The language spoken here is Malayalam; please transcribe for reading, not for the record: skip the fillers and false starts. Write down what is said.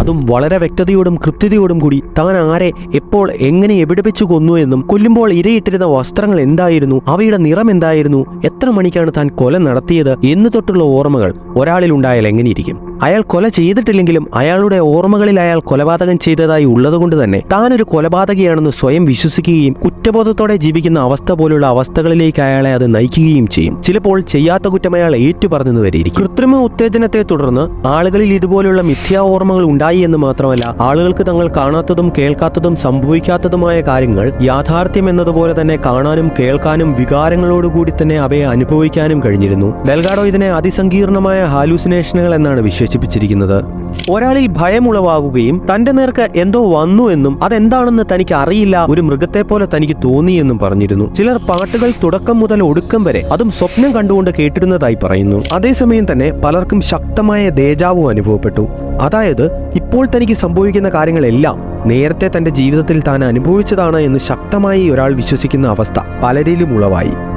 അതും വളരെ വ്യക്തതയോടും കൃത്യതയോടും കൂടി താൻ ആരെ എപ്പോൾ എങ്ങനെ എവിടെ വെച്ച് കൊന്നു എന്നും കൊല്ലുമ്പോൾ ഇരയിട്ടിരുന്ന വസ്ത്രങ്ങൾ എന്തായിരുന്നു, അവയുടെ നിറം എന്തായിരുന്നു, എത്ര മണിക്കാണ് താൻ കൊല നടത്തിയത് എന്ന് തൊട്ടുള്ള ഓർമ്മകൾ ഒരാളിൽ ഉണ്ടായാൽ എങ്ങനെയിരിക്കും? അയാൾ കൊല ചെയ്തിട്ടില്ലെങ്കിലും അയാളുടെ ഓർമ്മകളിൽ അയാൾ കൊലപാതകം ചെയ്തതായി ഉള്ളതുകൊണ്ട് തന്നെ താനൊരു കൊലപാതകയാണെന്ന് സ്വയം വിശ്വസിക്കുകയും കുറ്റബോധത്തോടെ ജീവിക്കുന്ന അവസ്ഥ പോലുള്ള അവസ്ഥകളിലേക്ക് അയാളെ അത് നയിക്കുകയും ചെയ്യും. ചിലപ്പോൾ ചെയ്യാത്ത കുറ്റം അയാൾ ഏറ്റുപറഞ്ഞെന്ന് വരെയിരിക്കും. കൃത്രിമ ഉത്തേജനത്തെ തുടർന്ന് ആളുകളിൽ ഇതുപോലുള്ള മിഥ്യാ ഓർമ്മകൾ ഉണ്ടായി എന്ന് മാത്രമല്ല, ആളുകൾക്ക് തങ്ങൾ കാണാത്തതും കേൾക്കാത്തതും സംഭവിക്കാത്തതുമായ കാര്യങ്ങൾ യാഥാർത്ഥ്യം എന്നതുപോലെ തന്നെ കാണാനും കേൾക്കാനും വികാരങ്ങളോടുകൂടി തന്നെ അവയെ അനുഭവിക്കാനും കഴിഞ്ഞിരുന്നു. ഡെൽഗാഡോ ഇതിനെ അതിസങ്കീർണമായ ഹാലൂസിനേഷനുകൾ എന്നാണ് വിശേഷിപ്പിച്ചിരിക്കുന്നത്. ഒരാളിൽ ഭയമുളവാകുകയും തന്റെ നേർക്ക് എന്തോ വന്നു എന്നും അതെന്താണെന്ന് തനിക്ക് അറിയില്ല, ഒരു മൃഗത്തെ പോലെ തനിക്ക് തോന്നിയെന്നും പറഞ്ഞിരുന്നു. ചിലർ പാട്ടുകൾ തുടക്കം മുതൽ ഒടുക്കം വരെ അതും സ്വപ്നം കണ്ടുകൊണ്ട് കേട്ടിരുന്നതായി പറയുന്നു. അതേസമയം തന്നെ പലർക്കും ശക്തമായ ദേജാവു അനുഭവപ്പെട്ടു. അതായത് ഇപ്പോൾ തനിക്ക് സംഭവിക്കുന്ന കാര്യങ്ങളെല്ലാം നേരത്തെ തന്റെ ജീവിതത്തിൽ താൻ അനുഭവിച്ചതാണ് എന്ന് ശക്തമായി ഒരാൾ വിശ്വസിക്കുന്ന അവസ്ഥ പലരിലും ഉളവായി.